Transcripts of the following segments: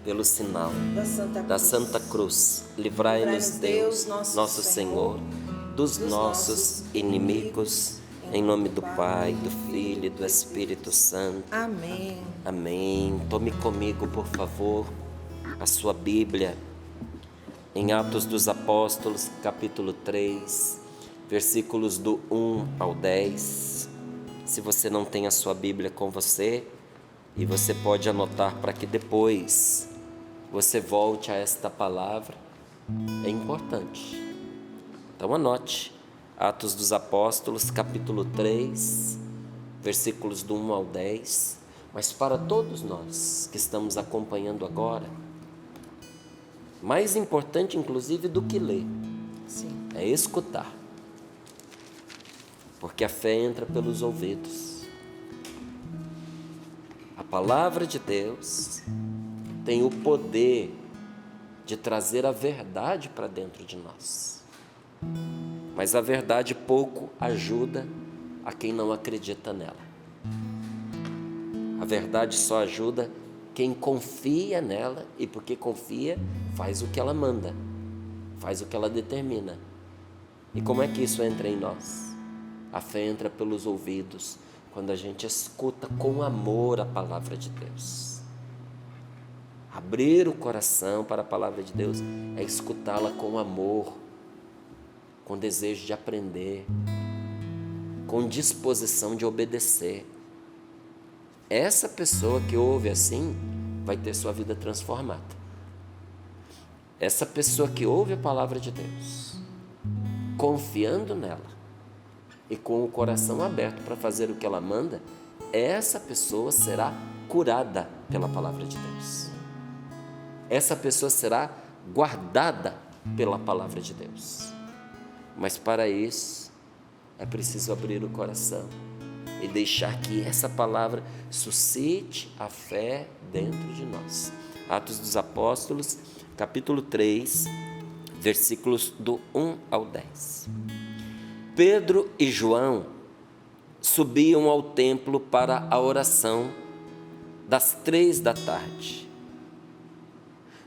pelo sinal da Santa Cruz, livrai-nos Deus, nosso Senhor, dos nossos inimigos, em nome do Pai, do Filho e do Espírito Santo. Amém. Amém. Tome comigo, por favor, a sua Bíblia, em Atos dos Apóstolos, capítulo 3, versículos do 1 ao 10. Se você não tem a sua Bíblia com você, e você pode anotar para que depois você volte a esta palavra, é importante. Então anote, Atos dos Apóstolos, capítulo 3, versículos do 1 ao 10. Mas para todos nós que estamos acompanhando agora, mais importante inclusive do que ler, Sim. é escutar. Porque a fé entra pelos ouvidos. A palavra de Deus tem o poder de trazer a verdade para dentro de nós. Mas a verdade pouco ajuda a quem não acredita nela. A verdade só ajuda quem confia nela, e porque confia, faz o que ela manda, faz o que ela determina. E como é que isso entra em nós? A fé entra pelos ouvidos, quando a gente escuta com amor a palavra de Deus. Abrir o coração para a palavra de Deus é escutá-la com amor, com desejo de aprender, com disposição de obedecer. Essa pessoa que ouve assim vai ter sua vida transformada. Essa pessoa que ouve a palavra de Deus, confiando nela e com o coração aberto para fazer o que ela manda, essa pessoa será curada pela palavra de Deus. Essa pessoa será guardada pela palavra de Deus. Mas para isso é preciso abrir o coração e deixar que essa palavra suscite a fé dentro de nós. Atos dos Apóstolos, capítulo 3, versículos do 1 ao 10. Pedro e João subiam ao templo para a oração das 3 da tarde.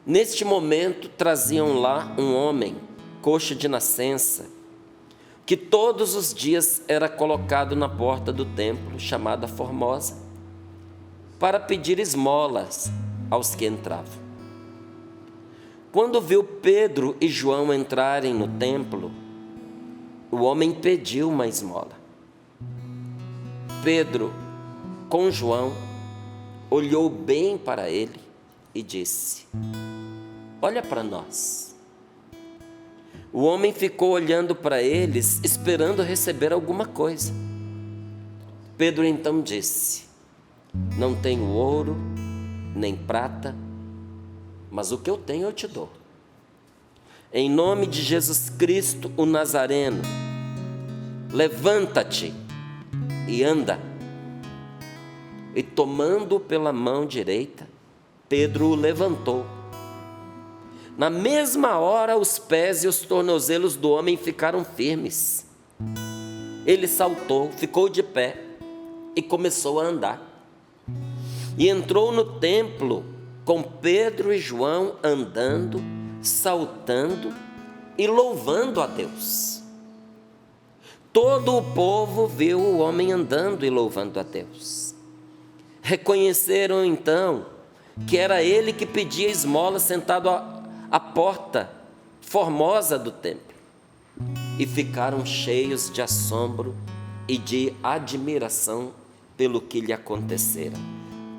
Neste momento traziam lá um homem, coxo de nascença, que todos os dias era colocado na porta do templo, chamada Formosa, para pedir esmolas aos que entravam. Quando viu Pedro e João entrarem no templo, o homem pediu uma esmola. Pedro, com João, olhou bem para ele e disse: olha para nós. O homem ficou olhando para eles, esperando receber alguma coisa. Pedro então disse: não tenho ouro, nem prata, mas o que eu tenho eu te dou. Em nome de Jesus Cristo, o Nazareno, levanta-te e anda. E tomando-o pela mão direita, Pedro o levantou. Na mesma hora, os pés e os tornozelos do homem ficaram firmes. Ele saltou, ficou de pé e começou a andar. E entrou no templo com Pedro e João andando, saltando e louvando a Deus. Todo o povo viu o homem andando e louvando a Deus. Reconheceram então que era ele que pedia esmola sentado à porta formosa do templo, e ficaram cheios de assombro e de admiração pelo que lhe acontecera.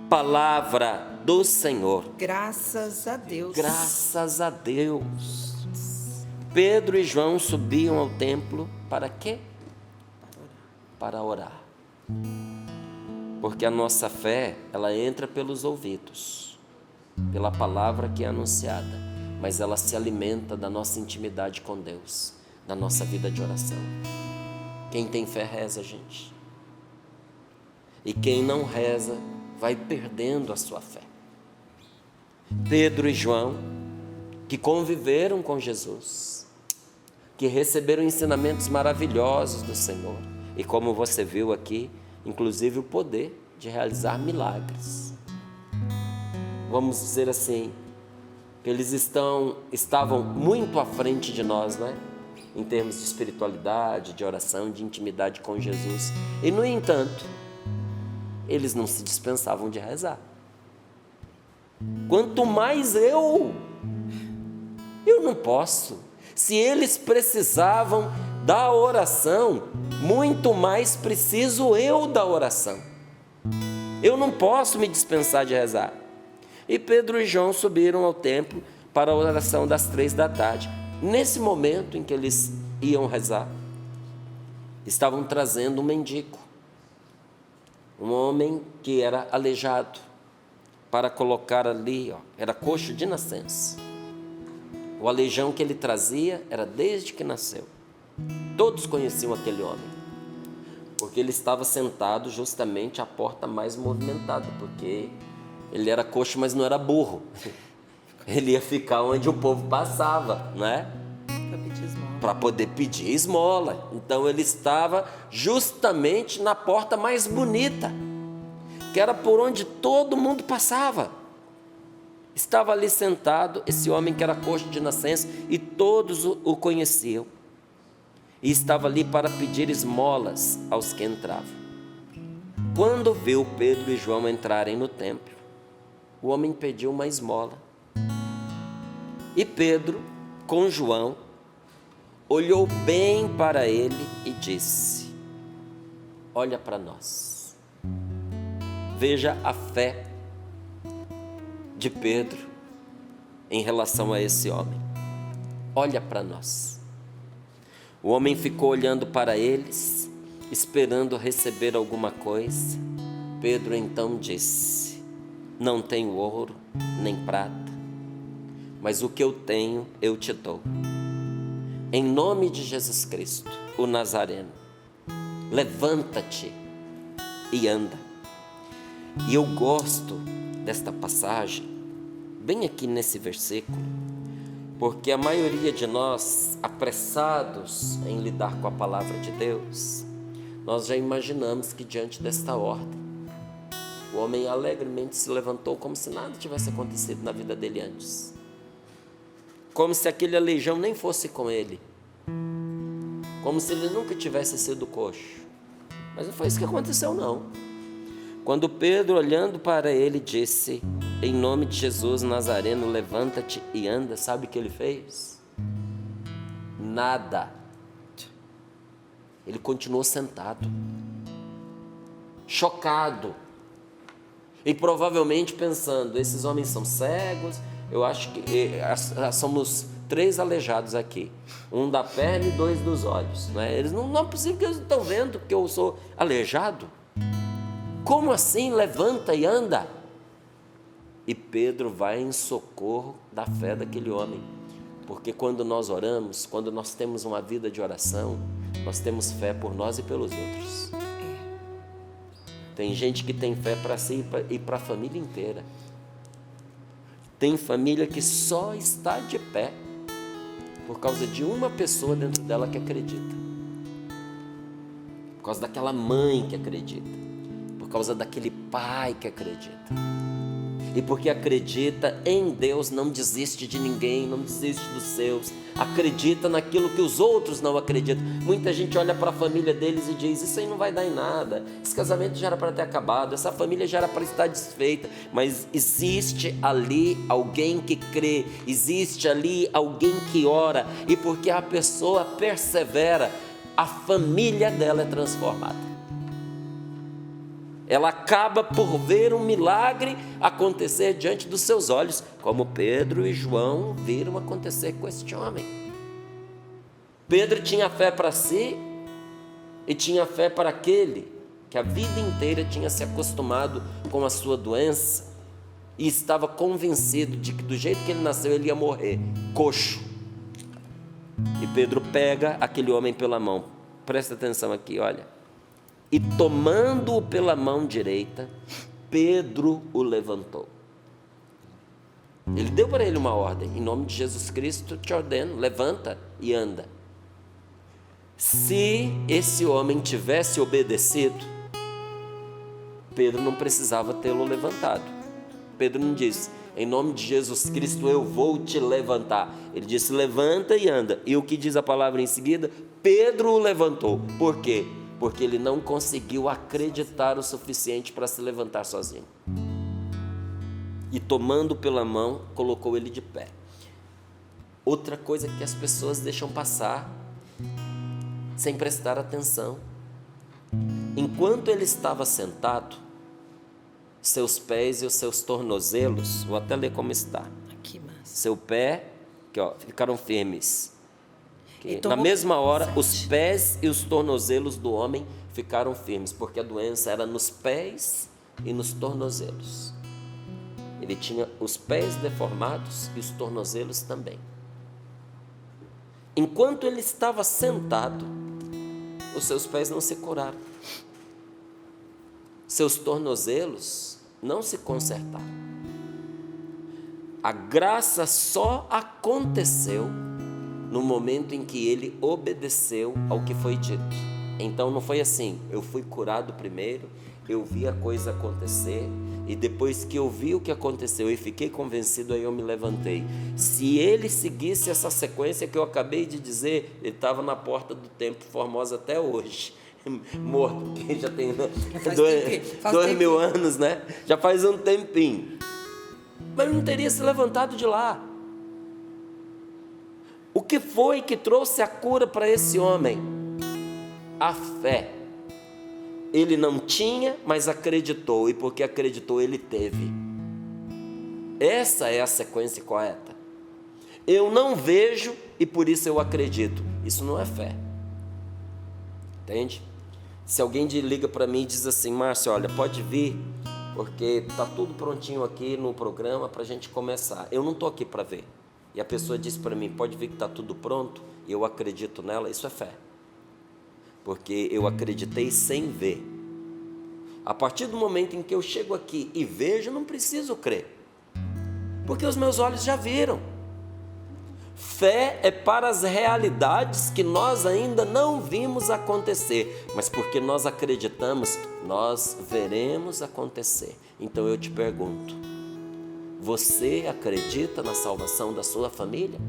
Palavra do Senhor. Graças a Deus. Graças a Deus. Pedro e João subiam ao templo para quê? Para orar. Porque a nossa fé, ela entra pelos ouvidos, pela palavra que é anunciada, mas ela se alimenta da nossa intimidade com Deus, da nossa vida de oração. Quem tem fé reza, gente. E quem não reza vai perdendo a sua fé. Pedro e João, que conviveram com Jesus, que receberam ensinamentos maravilhosos do Senhor, e como você viu aqui, inclusive o poder de realizar milagres. Vamos dizer assim, que eles estavam muito à frente de nós, né? Em termos de espiritualidade, de oração, de intimidade com Jesus. E, no entanto, eles não se dispensavam de rezar. Quanto mais eu não posso. Se eles precisavam da oração, muito mais preciso eu da oração. Eu não posso me dispensar de rezar. E Pedro e João subiram ao templo para a oração das 3 da tarde. Nesse momento em que eles iam rezar, estavam trazendo um mendigo, um homem que era aleijado, para colocar ali, era coxo de nascença. O aleijão que ele trazia era desde que nasceu. Todos conheciam aquele homem, porque ele estava sentado justamente à porta mais movimentada, porque ele era coxo, mas não era burro. Ele ia ficar onde o povo passava, não é? Para poder pedir esmola. Então ele estava justamente na porta mais bonita, que era por onde todo mundo passava. Estava ali sentado esse homem que era coxo de nascença e todos o conheciam. E estava ali para pedir esmolas aos que entravam. Quando viu Pedro e João entrarem no templo, o homem pediu uma esmola. E Pedro, com João, olhou bem para ele e disse: olha para nós. Veja a fé de Pedro em relação a esse homem. Olha para nós. O homem ficou olhando para eles, esperando receber alguma coisa. Pedro então disse: não tenho ouro nem prata, mas o que eu tenho eu te dou. Em nome de Jesus Cristo, o Nazareno, levanta-te e anda. E eu gosto desta passagem, bem aqui nesse versículo, porque a maioria de nós, apressados em lidar com a palavra de Deus, nós já imaginamos que diante desta ordem, o homem alegremente se levantou como se nada tivesse acontecido na vida dele antes. Como se aquele aleijão nem fosse com ele. Como se ele nunca tivesse sido coxo. Mas não foi isso que aconteceu, não. Quando Pedro, olhando para ele, disse: em nome de Jesus Nazareno, levanta-te e anda, sabe o que ele fez? Nada. Ele continuou sentado, chocado, e provavelmente pensando: esses homens são cegos. Eu acho que somos 3 aleijados aqui, 1 da perna e 2 dos olhos, não é? Eles não é possível que eles não estão vendo que eu sou aleijado. Como assim? Levanta e anda. E Pedro vai em socorro da fé daquele homem, porque quando nós oramos, quando nós temos uma vida de oração, nós temos fé por nós e pelos outros. Tem gente que tem fé para si e para a família inteira. Tem família que só está de pé por causa de uma pessoa dentro dela que acredita, por causa daquela mãe que acredita, por causa daquele pai que acredita. E porque acredita em Deus, não desiste de ninguém, não desiste dos seus, acredita naquilo que os outros não acreditam. Muita gente olha para a família deles e diz: isso aí não vai dar em nada, esse casamento já era para ter acabado, essa família já era para estar desfeita. Mas existe ali alguém que crê, existe ali alguém que ora, e porque a pessoa persevera, a família dela é transformada. Ela acaba por ver um milagre acontecer diante dos seus olhos, como Pedro e João viram acontecer com este homem. Pedro tinha fé para si e tinha fé para aquele que a vida inteira tinha se acostumado com a sua doença e estava convencido de que do jeito que ele nasceu ele ia morrer, coxo. E Pedro pega aquele homem pela mão, presta atenção aqui, olha. E tomando-o pela mão direita, Pedro o levantou. Ele deu para ele uma ordem: em nome de Jesus Cristo te ordeno, levanta e anda. Se esse homem tivesse obedecido, Pedro não precisava tê-lo levantado. Pedro não disse: em nome de Jesus Cristo eu vou te levantar. Ele disse: levanta e anda. E o que diz a palavra em seguida? Pedro o levantou. Por quê? Porque ele não conseguiu acreditar o suficiente para se levantar sozinho. E tomando pela mão, colocou ele de pé. Outra coisa que as pessoas deixam passar, sem prestar atenção. Enquanto ele estava sentado, seus pés e os seus tornozelos, vou até ler como está. Aqui, mas... Seu pé, aqui, ó, ficaram firmes. Na mesma hora, os pés e os tornozelos do homem ficaram firmes, porque a doença era nos pés e nos tornozelos. Ele tinha os pés deformados e os tornozelos também. Enquanto ele estava sentado, os seus pés não se curaram. Seus tornozelos não se consertaram. A graça só aconteceu no momento em que ele obedeceu ao que foi dito. Então não foi assim: eu fui curado primeiro, eu vi a coisa acontecer, e depois que eu vi o que aconteceu e fiquei convencido, aí eu me levantei. Se ele seguisse essa sequência que eu acabei de dizer, ele estava na porta do Templo Formosa até hoje, morto, porque já tem 2.000 anos, né? Já faz um tempinho. Mas não teria se levantado de lá. O que foi que trouxe a cura para esse homem? A fé. Ele não tinha, mas acreditou, e porque acreditou, ele teve. Essa é a sequência correta. Eu não vejo e por isso eu acredito. Isso não é fé. Entende? Se alguém liga para mim e diz assim: Márcio, olha, pode vir, porque está tudo prontinho aqui no programa para a gente começar. Eu não estou aqui para ver. E a pessoa diz para mim: pode vir que está tudo pronto, e eu acredito nela. Isso é fé. Porque eu acreditei sem ver. A partir do momento em que eu chego aqui e vejo, não preciso crer, porque os meus olhos já viram. Fé é para as realidades que nós ainda não vimos acontecer, mas porque nós acreditamos, nós veremos acontecer. Então eu te pergunto: você acredita na salvação da sua família?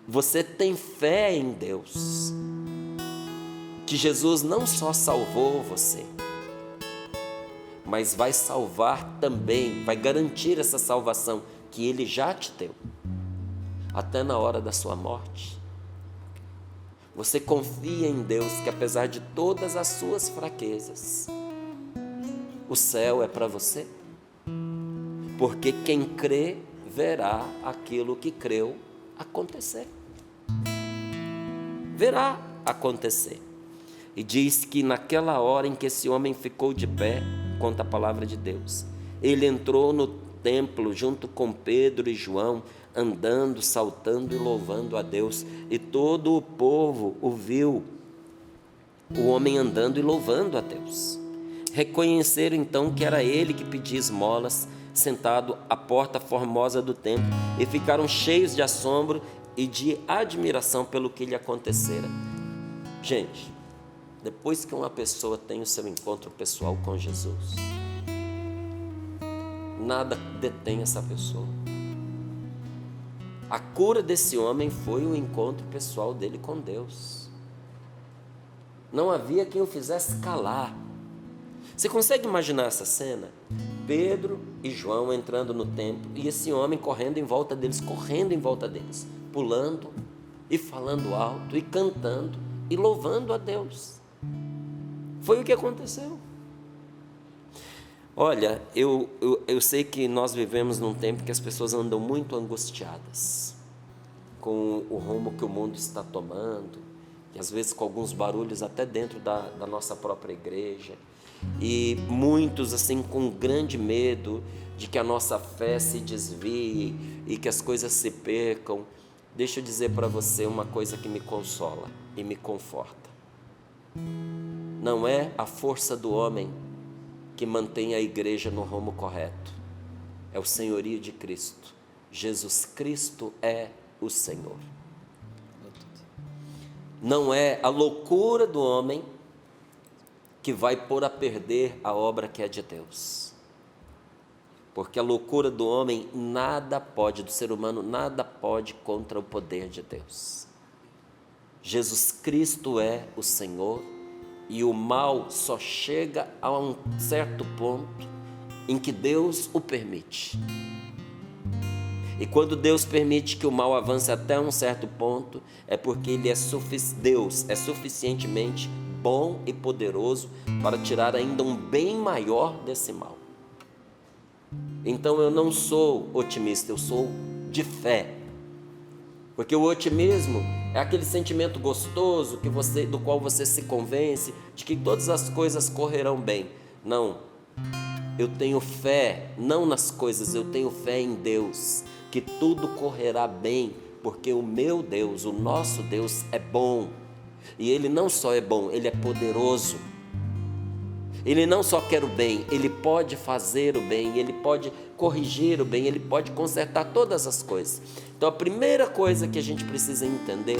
Você tem fé em Deus, que Jesus não só salvou você, mas vai salvar também, vai garantir essa salvação que Ele já te deu, até na hora da sua morte? Você confia em Deus que, apesar de todas as suas fraquezas, o céu é para você? Porque quem crê verá aquilo que creu acontecer. Verá acontecer. E diz que naquela hora em que esse homem ficou de pé, conta a palavra de Deus, ele entrou no templo junto com Pedro e João, andando, saltando e louvando a Deus, e todo o povo o viu, o homem andando e louvando a Deus. Reconheceram então que era ele que pedia esmolas, sentado à porta formosa do templo, e ficaram cheios de assombro e de admiração pelo que lhe acontecera. Gente, depois que uma pessoa tem o seu encontro pessoal com Jesus, nada detém essa pessoa. A cura desse homem foi o encontro pessoal dele com Deus. Não havia quem o fizesse calar. Você consegue imaginar essa cena? Pedro e João entrando no templo e esse homem correndo em volta deles, pulando e falando alto e cantando e louvando a Deus. Foi o que aconteceu. Olha, eu sei que nós vivemos num tempo que as pessoas andam muito angustiadas com o rumo que o mundo está tomando, e às vezes com alguns barulhos até dentro da nossa própria igreja, e muitos assim com grande medo de que a nossa fé se desvie e que as coisas se percam. Deixa eu dizer para você uma coisa que me consola e me conforta. Não é a força do homem que mantém a igreja no rumo correto, é o senhorio de Cristo. Jesus Cristo é o Senhor. Não é a loucura do homem que vai pôr a perder a obra que é de Deus. Porque a loucura do homem nada pode, do ser humano, nada pode contra o poder de Deus. Jesus Cristo é o Senhor e o mal só chega a um certo ponto em que Deus o permite. E quando Deus permite que o mal avance até um certo ponto, é porque Deus é suficientemente bom e poderoso para tirar ainda um bem maior desse mal. Então eu não sou otimista, eu sou de fé. Porque o otimismo é aquele sentimento gostoso do qual você se convence de que todas as coisas correrão bem. Não, eu tenho fé, não nas coisas, eu tenho fé em Deus, que tudo correrá bem, porque o meu Deus, o nosso Deus é bom. E Ele não só é bom, Ele é poderoso. Ele não só quer o bem, Ele pode fazer o bem, Ele pode corrigir o bem, Ele pode consertar todas as coisas. Então a primeira coisa que a gente precisa entender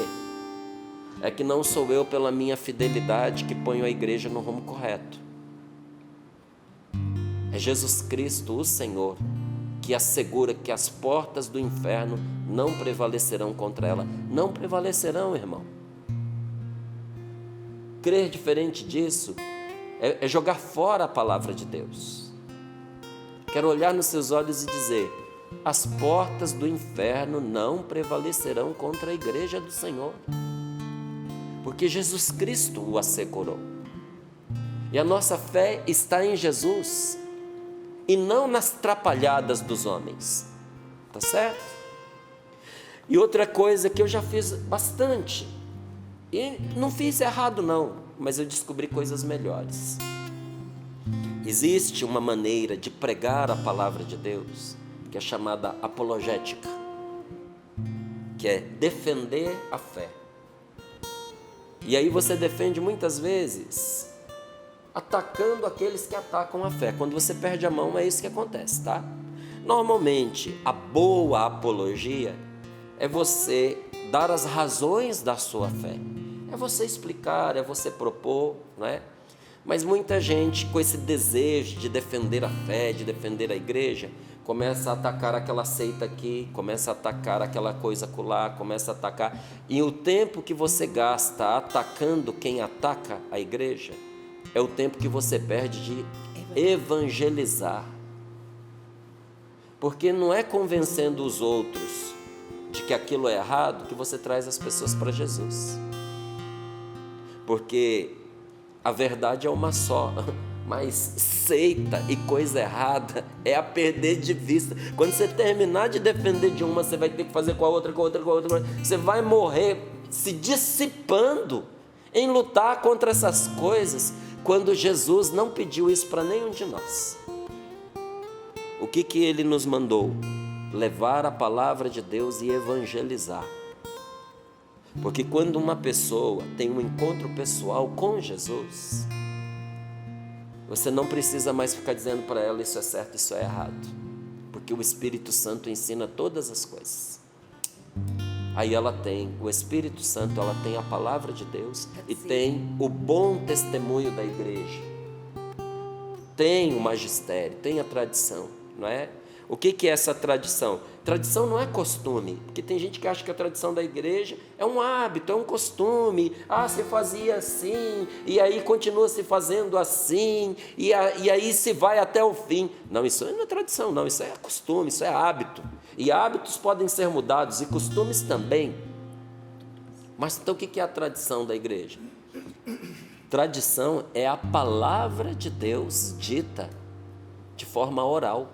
é que não sou eu pela minha fidelidade que ponho a igreja no rumo correto. É Jesus Cristo, o Senhor, que assegura que as portas do inferno não prevalecerão contra ela. Não prevalecerão, irmão. Crer diferente disso é jogar fora a palavra de Deus. Quero olhar nos seus olhos e dizer: as portas do inferno não prevalecerão contra a igreja do Senhor, porque Jesus Cristo o assegurou. E a nossa fé está em Jesus e não nas trapalhadas dos homens, tá certo? E outra coisa que eu já fiz bastante, e não fiz errado não, mas eu descobri coisas melhores. Existe uma maneira de pregar a palavra de Deus que é chamada apologética, que é defender a fé. E aí você defende muitas vezes atacando aqueles que atacam a fé. Quando você perde a mão, é isso que acontece, tá? Normalmente, a boa apologia é você dar as razões da sua fé. É você explicar, é você propor, não é? Mas muita gente, com esse desejo de defender a fé, de defender a igreja, começa a atacar aquela seita aqui, começa a atacar aquela coisa acolá, começa a atacar. E o tempo que você gasta atacando quem ataca a igreja é o tempo que você perde de evangelizar. Porque não é convencendo os outros de que aquilo é errado que você traz as pessoas para Jesus. Porque a verdade é uma só, mas seita e coisa errada é a perder de vista. Quando você terminar de defender de uma, você vai ter que fazer com a outra, com a outra, com a outra. Você vai morrer se dissipando em lutar contra essas coisas, quando Jesus não pediu isso para nenhum de nós. O que Ele nos mandou? Levar a palavra de Deus e evangelizar. Porque quando uma pessoa tem um encontro pessoal com Jesus, você não precisa mais ficar dizendo para ela isso é certo, isso é errado, porque o Espírito Santo ensina todas as coisas. Aí ela tem o Espírito Santo, ela tem a palavra de Deus e tem o bom testemunho da igreja, tem o magistério, tem a tradição, não é? O que é essa tradição? Tradição não é costume, porque tem gente que acha que a tradição da igreja é um hábito, é um costume. Se fazia assim, e aí continua se fazendo assim, e aí se vai até o fim. Não, isso não é tradição, não, isso é costume, isso é hábito. E hábitos podem ser mudados, e costumes também. Mas então o que é a tradição da igreja? Tradição é a palavra de Deus dita de forma oral.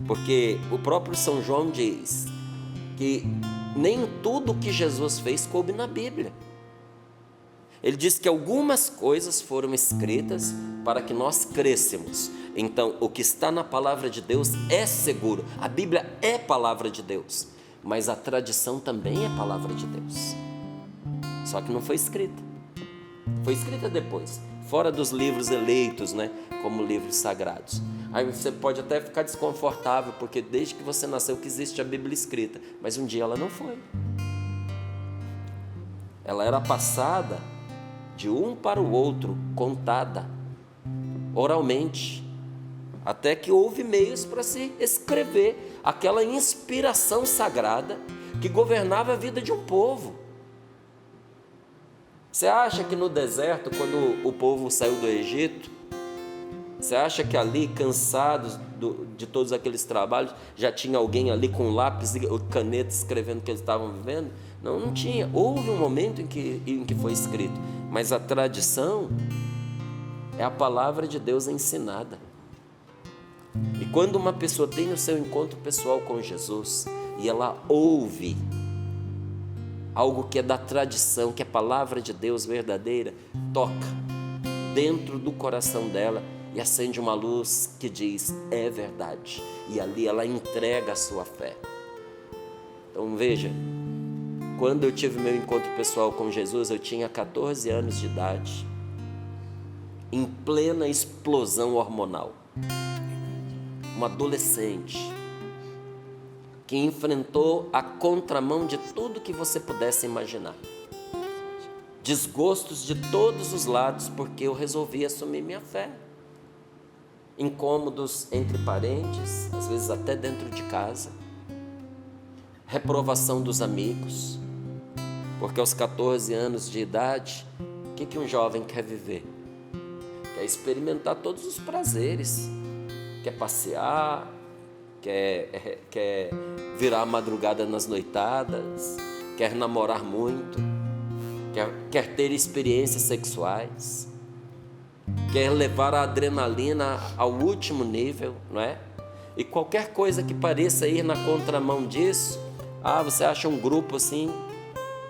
Porque o próprio São João diz que nem tudo que Jesus fez coube na Bíblia. Ele diz que algumas coisas foram escritas para que nós crêssemos. Então, o que está na palavra de Deus é seguro. A Bíblia é palavra de Deus, mas a tradição também é palavra de Deus. Só que não foi escrita. Foi escrita depois, fora dos livros eleitos, né, como livros sagrados. Aí você pode até ficar desconfortável, porque desde que você nasceu que existe a Bíblia escrita, mas um dia ela não foi. Ela era passada de um para o outro, contada, oralmente. Até que houve meios para se escrever aquela inspiração sagrada que governava a vida de um povo. Você acha que no deserto, quando o povo saiu do Egito, você acha que ali, cansados de todos aqueles trabalhos, já tinha alguém ali com lápis e caneta escrevendo o que eles estavam vivendo? Não, não tinha. Houve um momento em que foi escrito, mas a tradição é a palavra de Deus ensinada. E quando uma pessoa tem o seu encontro pessoal com Jesus e ela ouve algo que é da tradição, que é a palavra de Deus verdadeira, toca dentro do coração dela e acende uma luz que diz: é verdade. E ali ela entrega a sua fé. Então veja, quando eu tive meu encontro pessoal com Jesus, eu tinha 14 anos de idade, em plena explosão hormonal. Um adolescente que enfrentou a contramão de tudo que você pudesse imaginar. Desgostos de todos os lados, porque eu resolvi assumir minha fé. Incômodos entre parentes, às vezes até dentro de casa. Reprovação dos amigos, porque aos 14 anos de idade, o que um jovem quer viver? Quer experimentar todos os prazeres, quer passear, quer virar a madrugada nas noitadas, quer namorar muito, quer ter experiências sexuais, quer levar a adrenalina ao último nível, não é? E qualquer coisa que pareça ir na contramão disso, você acha um grupo assim,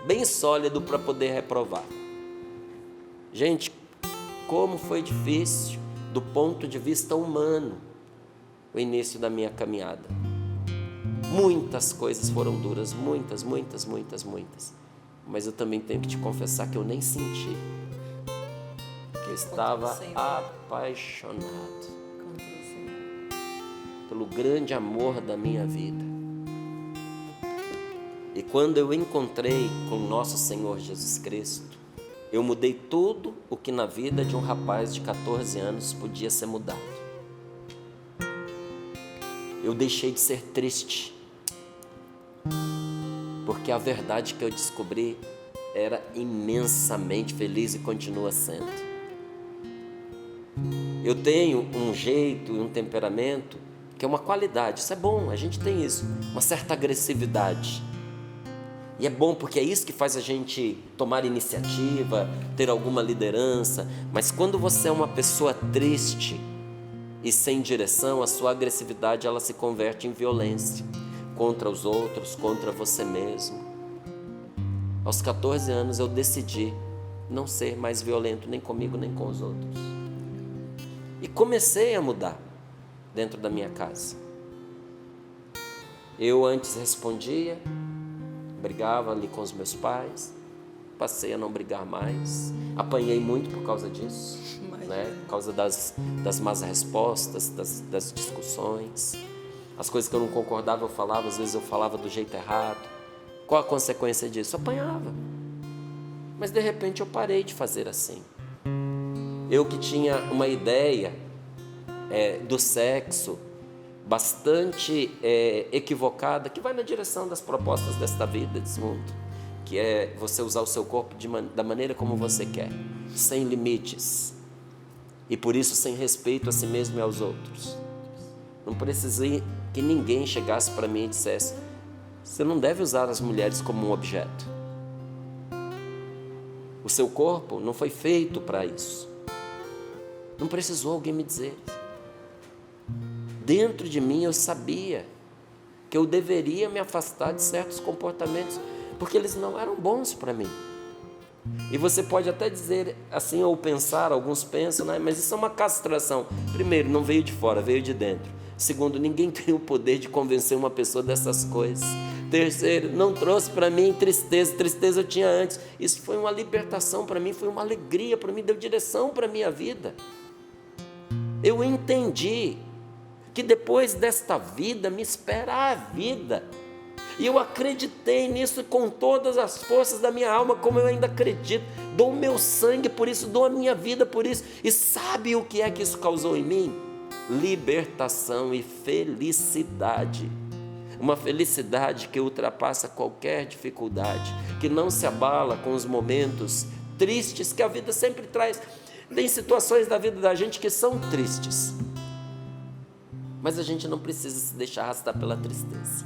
bem sólido para poder reprovar. Gente, como foi difícil do ponto de vista humano o início da minha caminhada. Muitas coisas foram duras, muitas. Mas eu também tenho que te confessar que eu nem senti. Que eu estava apaixonado pelo grande amor da minha vida. E quando eu encontrei com nosso Senhor Jesus Cristo, eu mudei tudo o que na vida de um rapaz de 14 anos podia ser mudado. Eu deixei de ser triste, porque a verdade que eu descobri era imensamente feliz e continua sendo. Eu tenho um jeito e um temperamento que é uma qualidade, isso é bom, a gente tem isso, uma certa agressividade. E é bom porque é isso que faz a gente tomar iniciativa, ter alguma liderança. Mas quando você é uma pessoa triste e sem direção, a sua agressividade ela se converte em violência contra os outros, contra você mesmo. Aos 14 anos eu decidi não ser mais violento nem comigo nem com os outros. E comecei a mudar dentro da minha casa. Eu antes respondia, brigava ali com os meus pais, passei a não brigar mais, apanhei muito por causa disso, né? Por causa das más respostas, das discussões, as coisas que eu não concordava eu falava, às vezes eu falava do jeito errado. Qual a consequência disso? Eu apanhava, mas de repente eu parei de fazer assim. Eu que tinha uma ideia do sexo bastante equivocada, que vai na direção das propostas desta vida, desse mundo, que é você usar o seu corpo da maneira como você quer, sem limites, e por isso sem respeito a si mesmo e aos outros. Não precisei que ninguém chegasse para mim e dissesse: você não deve usar as mulheres como um objeto, o seu corpo não foi feito para isso. Não precisou alguém me dizer. Dentro de mim eu sabia que eu deveria me afastar de certos comportamentos, porque eles não eram bons para mim. E você pode até dizer assim, ou pensar, alguns pensam, né? Mas isso é uma castração. Primeiro, não veio de fora, veio de dentro. Segundo, ninguém tem o poder de convencer uma pessoa dessas coisas. Terceiro, não trouxe para mim tristeza eu tinha antes. Isso foi uma libertação para mim, foi uma alegria para mim, deu direção para a minha vida. Eu entendi que depois desta vida me espera a vida. E eu acreditei nisso com todas as forças da minha alma, como eu ainda acredito. Dou o meu sangue por isso, dou a minha vida por isso. E sabe o que é que isso causou em mim? libertação e felicidade. Uma felicidade que ultrapassa qualquer dificuldade, que não se abala com os momentos tristes que a vida sempre traz. Tem situações da vida da gente que são tristes, mas a gente não precisa se deixar arrastar pela tristeza.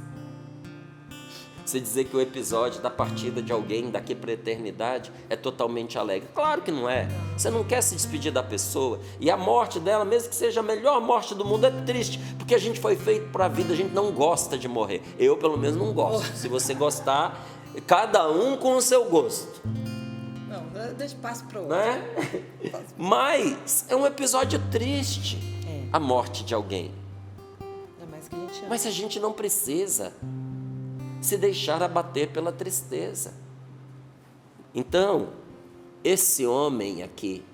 Você dizer que o episódio da partida de alguém daqui para a eternidade é totalmente alegre. Claro que não é. Você não quer se despedir da pessoa. E a morte dela, mesmo que seja a melhor morte do mundo, é triste. Porque a gente foi feito para a vida, a gente não gosta de morrer. Eu, pelo menos, não gosto. Se você gostar, cada um com o seu gosto. Não, deixa espaço para o outro. Né? Mas é um episódio triste, a morte de alguém. Ainda mais que a gente ama. Mas a gente não precisa se deixar abater pela tristeza. Então, esse homem aqui,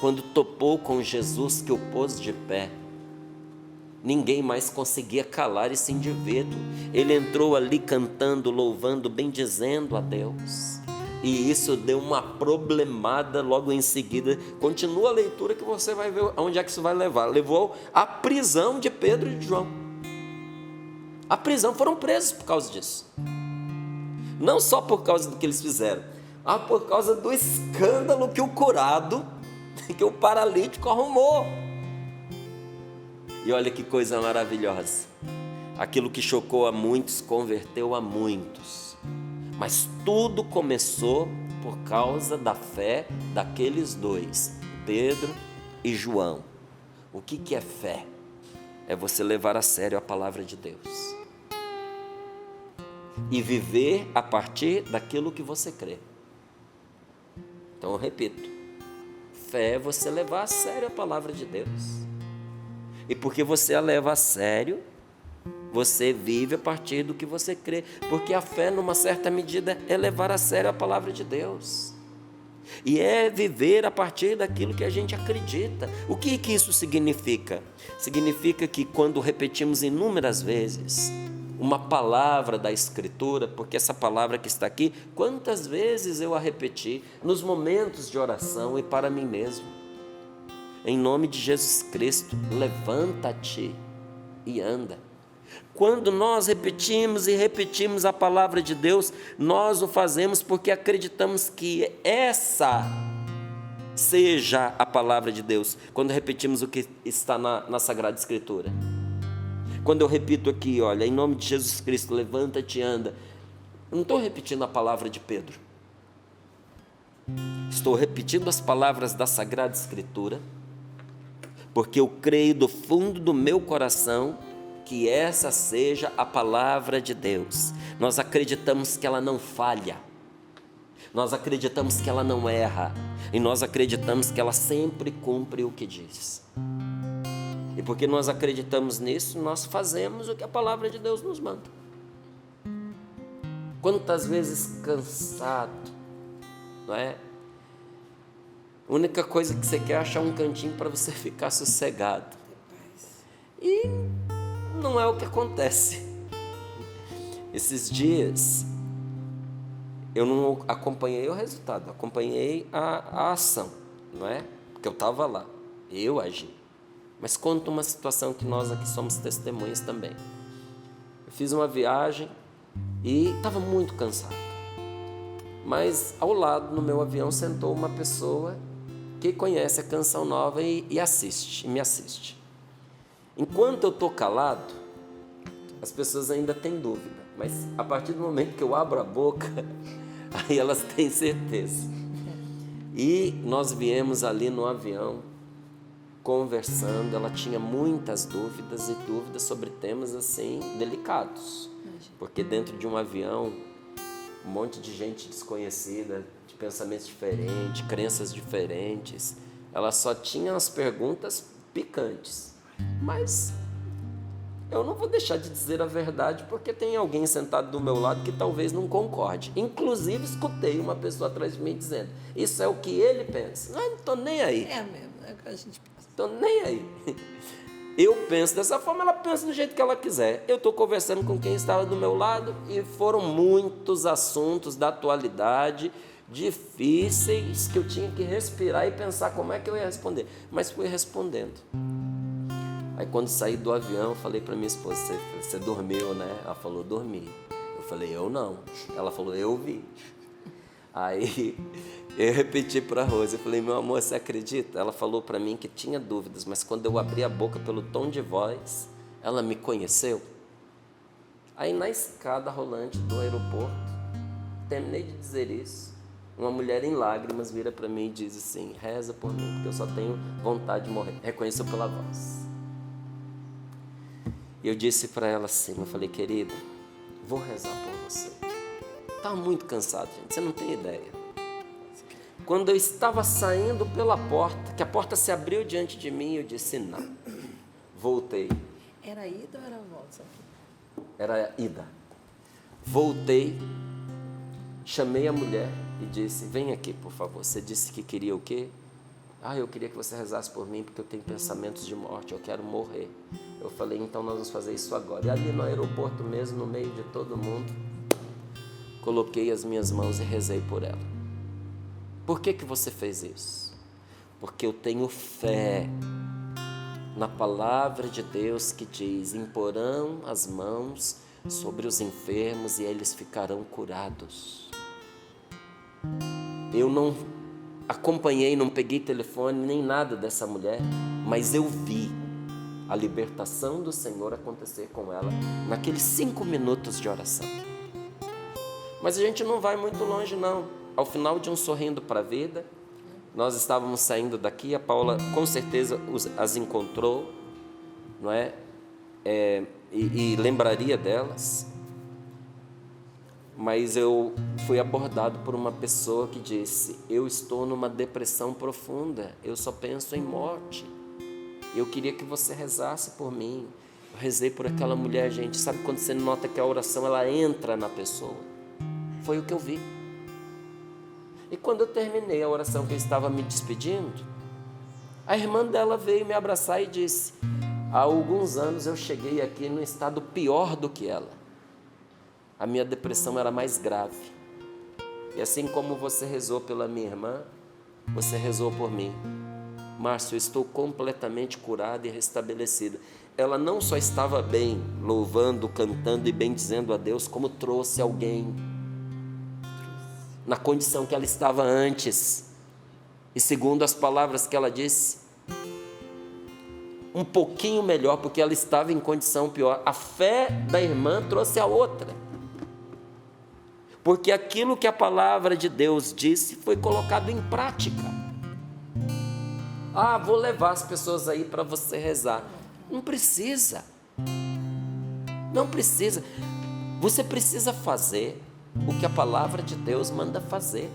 quando topou com Jesus que o pôs de pé, ninguém mais conseguia calar esse indivíduo. Ele entrou ali cantando, louvando, bendizendo a Deus. E isso deu uma problemada logo em seguida. Continua a leitura que você vai ver onde é que isso vai levar. Levou à prisão de Pedro e de João. A prisão, foram presos por causa disso. Não só por causa do que eles fizeram, por causa do escândalo que o curado, que o paralítico arrumou. E olha que coisa maravilhosa. Aquilo que chocou a muitos, converteu a muitos. Mas tudo começou por causa da fé daqueles dois, Pedro e João. O que é fé? É você levar a sério a palavra de Deus e viver a partir daquilo que você crê. Então eu repito, fé é você levar a sério a palavra de Deus, e porque você a leva a sério, você vive a partir do que você crê, porque a fé, numa certa medida, é levar a sério a palavra de Deus, e é viver a partir daquilo que a gente acredita. O que isso significa? Significa que quando repetimos inúmeras vezes uma palavra da Escritura, porque essa palavra que está aqui, quantas vezes eu a repeti nos momentos de oração e para mim mesmo. Em nome de Jesus Cristo, levanta-te e anda. Quando nós repetimos e repetimos a palavra de Deus, nós o fazemos porque acreditamos que essa seja a palavra de Deus. Quando repetimos o que está na Sagrada Escritura. Quando eu repito aqui, olha, em nome de Jesus Cristo, levanta-te e anda. Eu não estou repetindo a palavra de Pedro. Estou repetindo as palavras da Sagrada Escritura, porque eu creio do fundo do meu coração que essa seja a palavra de Deus. Nós acreditamos que ela não falha, nós acreditamos que ela não erra, e nós acreditamos que ela sempre cumpre o que diz. E porque nós acreditamos nisso, nós fazemos o que a palavra de Deus nos manda. Quantas vezes cansado, não é? A única coisa que você quer é achar um cantinho para você ficar sossegado. E não é o que acontece. Esses dias eu não acompanhei o resultado, acompanhei a ação, não é? Porque eu estava lá, eu agi. Mas conto uma situação que nós aqui somos testemunhas também. Eu fiz uma viagem e estava muito cansado. Mas ao lado, no meu avião, sentou uma pessoa que conhece a Canção Nova e me assiste. Enquanto eu estou calado, as pessoas ainda têm dúvida, mas a partir do momento que eu abro a boca, aí elas têm certeza. E nós viemos ali no avião, conversando, ela tinha muitas dúvidas e dúvidas sobre temas assim delicados, porque dentro de um avião, um monte de gente desconhecida, de pensamentos diferentes, crenças diferentes, ela só tinha as perguntas picantes. Mas eu não vou deixar de dizer a verdade, porque tem alguém sentado do meu lado que talvez não concorde. Inclusive, escutei uma pessoa atrás de mim dizendo, isso é o que ele pensa. Não estou nem aí. É mesmo, é o que a gente pensa. Estou nem aí. Eu penso dessa forma, ela pensa do jeito que ela quiser. Eu estou conversando com quem estava do meu lado e foram muitos assuntos da atualidade, difíceis, que eu tinha que respirar e pensar como é que eu ia responder. Mas fui respondendo. Aí quando saí do avião, eu falei para minha esposa, você dormiu, né? Ela falou, dormi. Eu falei, eu não. Ela falou, eu vi. Aí eu repeti para a Rose, eu falei, meu amor, você acredita? Ela falou para mim que tinha dúvidas, mas quando eu abri a boca pelo tom de voz, ela me conheceu. Aí na escada rolante do aeroporto, terminei de dizer isso, uma mulher em lágrimas vira para mim e diz assim, reza por mim, porque eu só tenho vontade de morrer. Reconheceu pela voz. E eu disse para ela assim, eu falei, querida, vou rezar por você. Estava muito cansado, gente, você não tem ideia. Quando eu estava saindo pela porta, que a porta se abriu diante de mim, eu disse não. Voltei. Era ida ou era volta? Era ida. Voltei, chamei a mulher e disse, vem aqui, por favor. Você disse que queria o quê? Eu queria que você rezasse por mim, porque eu tenho pensamentos de morte, eu quero morrer. Eu falei, então nós vamos fazer isso agora. E ali no aeroporto mesmo, no meio de todo mundo, coloquei as minhas mãos e rezei por ela. Por que você fez isso? Porque eu tenho fé na palavra de Deus que diz, imporão as mãos sobre os enfermos e eles ficarão curados. Eu não acompanhei, não peguei telefone nem nada dessa mulher, mas eu vi a libertação do Senhor acontecer com ela naqueles 5 minutos de oração. Mas a gente não vai muito longe não. Ao final de um Sorrindo para a Vida, nós estávamos saindo daqui, a Paula com certeza as encontrou, não é? E lembraria delas. Mas eu fui abordado por uma pessoa que disse, eu estou numa depressão profunda, eu só penso em morte. Eu queria que você rezasse por mim. Eu rezei por aquela mulher, gente. Sabe quando você nota que a oração ela entra na pessoa? Foi o que eu vi. E quando eu terminei a oração que eu estava me despedindo, a irmã dela veio me abraçar e disse, há alguns anos eu cheguei aqui num estado pior do que ela. A minha depressão era mais grave. E assim como você rezou pela minha irmã, você rezou por mim. Márcio, eu estou completamente curada e restabelecida. Ela não só estava bem, louvando, cantando e bendizendo a Deus, como trouxe alguém na condição que ela estava antes. E segundo as palavras que ela disse, um pouquinho melhor, porque ela estava em condição pior. A fé da irmã trouxe a outra. Porque aquilo que a palavra de Deus disse foi colocado em prática. Vou levar as pessoas aí para você rezar. Não precisa. Não precisa. Você precisa fazer o que a palavra de Deus manda fazer.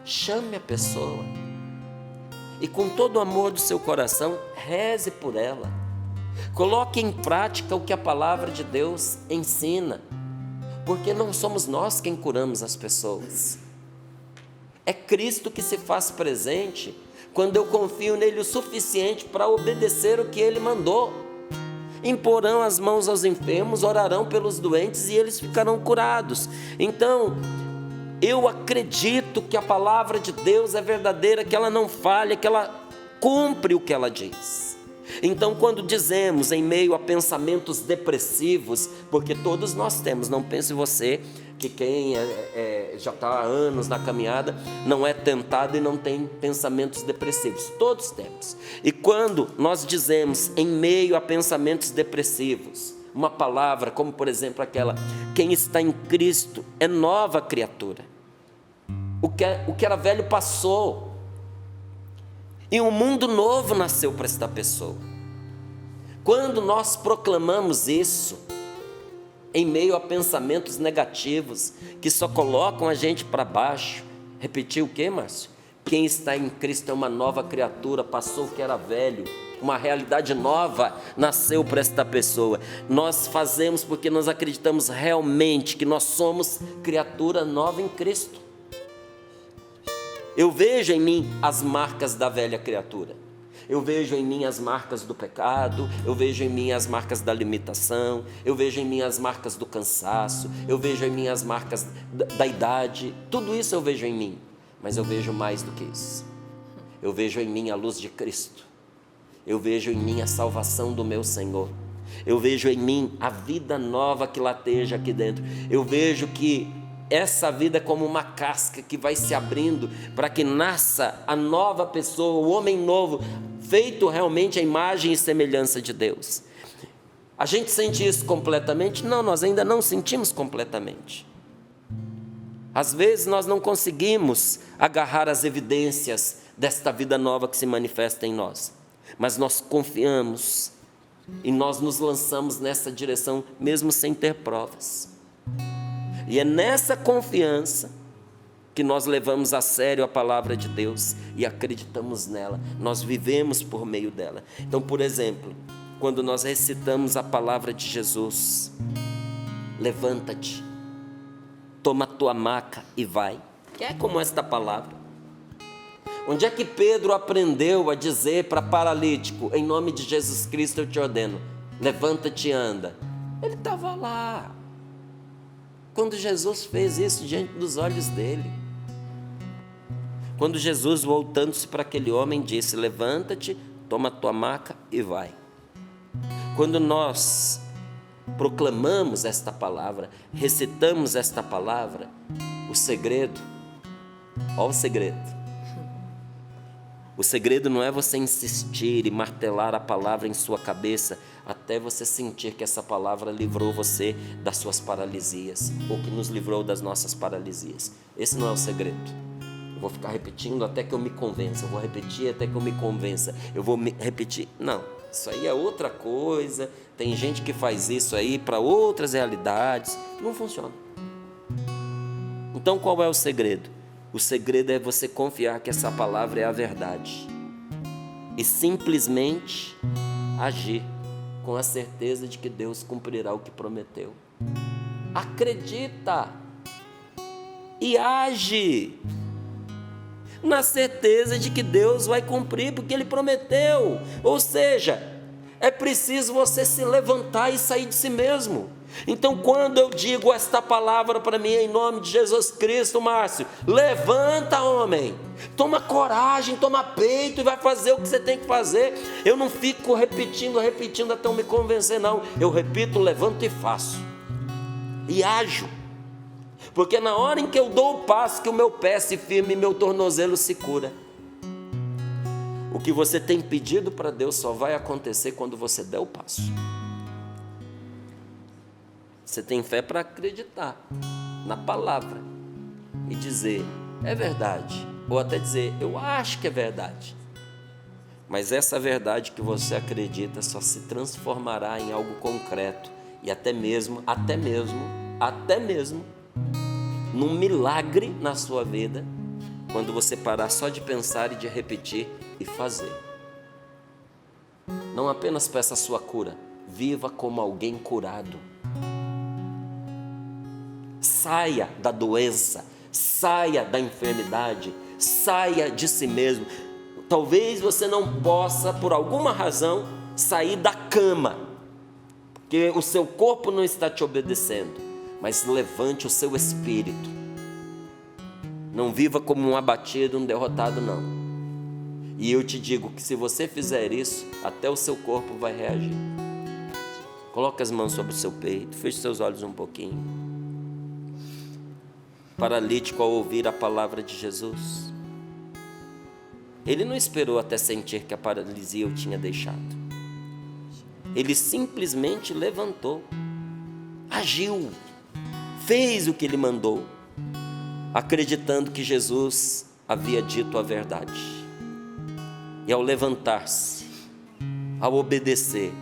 Chame a pessoa. E com todo o amor do seu coração, reze por ela. Coloque em prática o que a palavra de Deus ensina. Porque não somos nós quem curamos as pessoas. É Cristo que se faz presente quando eu confio nele o suficiente para obedecer o que ele mandou. Imporão as mãos aos enfermos, orarão pelos doentes e eles ficarão curados. Então, eu acredito que a palavra de Deus é verdadeira, que ela não falha, que ela cumpre o que ela diz. Então, quando dizemos em meio a pensamentos depressivos, porque todos nós temos, não pense você que quem já está há anos na caminhada não é tentado e não tem pensamentos depressivos, todos temos. E quando nós dizemos em meio a pensamentos depressivos, uma palavra como por exemplo aquela, quem está em Cristo é nova criatura, o que era velho passou, e um mundo novo nasceu para esta pessoa. Quando nós proclamamos isso, em meio a pensamentos negativos, que só colocam a gente para baixo, repetir o que, Márcio? Quem está em Cristo é uma nova criatura, passou o que era velho, uma realidade nova nasceu para esta pessoa. Nós fazemos porque nós acreditamos realmente que nós somos criatura nova em Cristo. Eu vejo em mim as marcas da velha criatura. Eu vejo em mim as marcas do pecado, eu vejo em mim as marcas da limitação, eu vejo em mim as marcas do cansaço, eu vejo em mim as marcas da idade, tudo isso eu vejo em mim, mas eu vejo mais do que isso. Eu vejo em mim a luz de Cristo. eu vejo em mim a salvação do meu Senhor. Eu vejo em mim a vida nova que lateja aqui dentro. Eu vejo que essa vida é como uma casca que vai se abrindo para que nasça a nova pessoa, o homem novo, feito realmente à imagem e semelhança de Deus. A gente sente isso completamente? Não, nós ainda não sentimos completamente. Às vezes nós não conseguimos agarrar as evidências desta vida nova que se manifesta em nós, mas nós confiamos e nós nos lançamos nessa direção mesmo sem ter provas. E é nessa confiança que nós levamos a sério a palavra de Deus e acreditamos nela, nós vivemos por meio dela. Então, por exemplo, quando nós recitamos a palavra de Jesus, levanta-te, toma a tua maca e vai. É como esta palavra. Onde é que Pedro aprendeu a dizer para paralítico, em nome de Jesus Cristo eu te ordeno, levanta-te e anda? Ele estava lá, quando Jesus fez isso diante dos olhos dele. Quando Jesus, voltando-se para aquele homem, disse, levanta-te, toma a tua maca e vai. Quando nós proclamamos esta palavra, recitamos esta palavra, o segredo, olha o segredo. O segredo não é você insistir e martelar a palavra em sua cabeça até você sentir que essa palavra livrou você das suas paralisias, ou que nos livrou das nossas paralisias. Esse não é o segredo. Eu vou ficar repetindo até que eu me convença, eu vou repetir até que eu me convença, eu vou repetir. Não, isso aí é outra coisa, tem gente que faz isso aí para outras realidades, não funciona. Então qual é o segredo? O segredo é você confiar que essa palavra é a verdade e simplesmente agir com a certeza de que Deus cumprirá o que prometeu. Acredita e age na certeza de que Deus vai cumprir porque Ele prometeu. Ou seja, é preciso você se levantar e sair de si mesmo. Então, quando eu digo esta palavra para mim, em nome de Jesus Cristo, Márcio, levanta, homem, toma coragem, toma peito e vai fazer o que você tem que fazer. Eu não fico repetindo até eu me convencer, não. Eu repito, levanto e faço, e ajo, porque na hora em que eu dou o passo, que o meu pé se firme e meu tornozelo se cura. O que você tem pedido para Deus só vai acontecer quando você der o passo. Você tem fé para acreditar na palavra e dizer, é verdade, ou até dizer, eu acho que é verdade. Mas essa verdade que você acredita só se transformará em algo concreto e até mesmo num milagre na sua vida, quando você parar só de pensar e de repetir e fazer. Não apenas peça a sua cura, viva como alguém curado. Saia da doença, saia da enfermidade, saia de si mesmo. Talvez você não possa, por alguma razão, sair da cama, porque o seu corpo não está te obedecendo, mas levante o seu espírito. Não viva como um abatido, um derrotado, não. E eu te digo que se você fizer isso, até o seu corpo vai reagir. Coloque as mãos sobre o seu peito, feche seus olhos um pouquinho. Paralítico, ao ouvir a palavra de Jesus, ele não esperou até sentir que a paralisia o tinha deixado. Ele simplesmente levantou, agiu, fez o que ele mandou, acreditando que Jesus havia dito a verdade. E ao levantar-se, ao obedecer,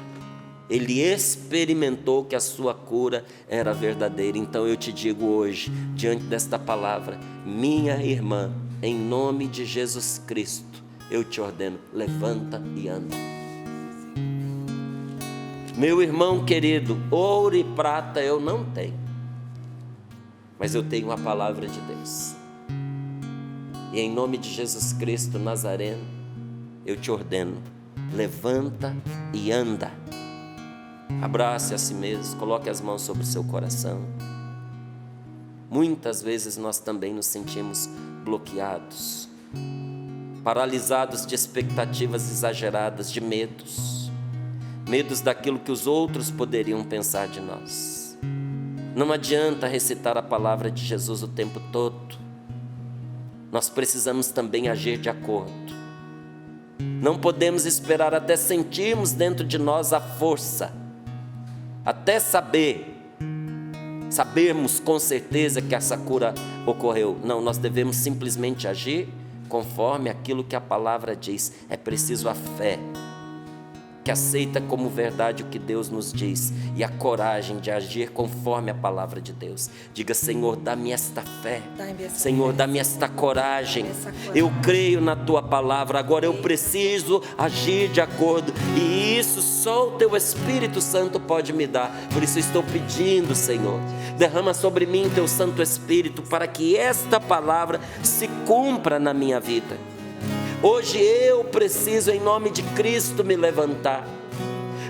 ele experimentou que a sua cura era verdadeira. Então eu te digo hoje, diante desta palavra, minha irmã, em nome de Jesus Cristo, eu te ordeno, levanta e anda. Meu irmão querido, ouro e prata eu não tenho, mas eu tenho a palavra de Deus. E em nome de Jesus Cristo Nazareno, eu te ordeno, levanta e anda. Abrace a si mesmo, coloque as mãos sobre o seu coração. Muitas vezes nós também nos sentimos bloqueados, paralisados de expectativas exageradas, de medos daquilo que os outros poderiam pensar de nós. Não adianta recitar a palavra de Jesus o tempo todo, nós precisamos também agir de acordo. Não podemos esperar até sentirmos dentro de nós a força, até sabermos com certeza que essa cura ocorreu. Não, nós devemos simplesmente agir conforme aquilo que a palavra diz. É preciso a fé, que aceita como verdade o que Deus nos diz, e a coragem de agir conforme a palavra de Deus. Diga: Senhor, dá-me esta fé. Senhor, dá-me esta coragem. Eu creio na tua palavra, agora eu preciso agir de acordo, e isso só o teu Espírito Santo pode me dar. Por isso estou pedindo, Senhor, derrama sobre mim teu Santo Espírito, para que esta palavra se cumpra na minha vida. Hoje eu preciso, em nome de Cristo, me levantar.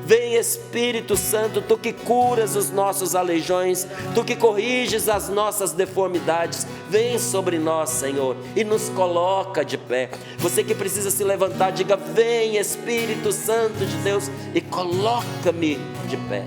Vem, Espírito Santo, tu que curas os nossos aleijões, tu que corriges as nossas deformidades, vem sobre nós, Senhor, e nos coloca de pé. Você que precisa se levantar, diga: vem, Espírito Santo de Deus, e coloca-me de pé.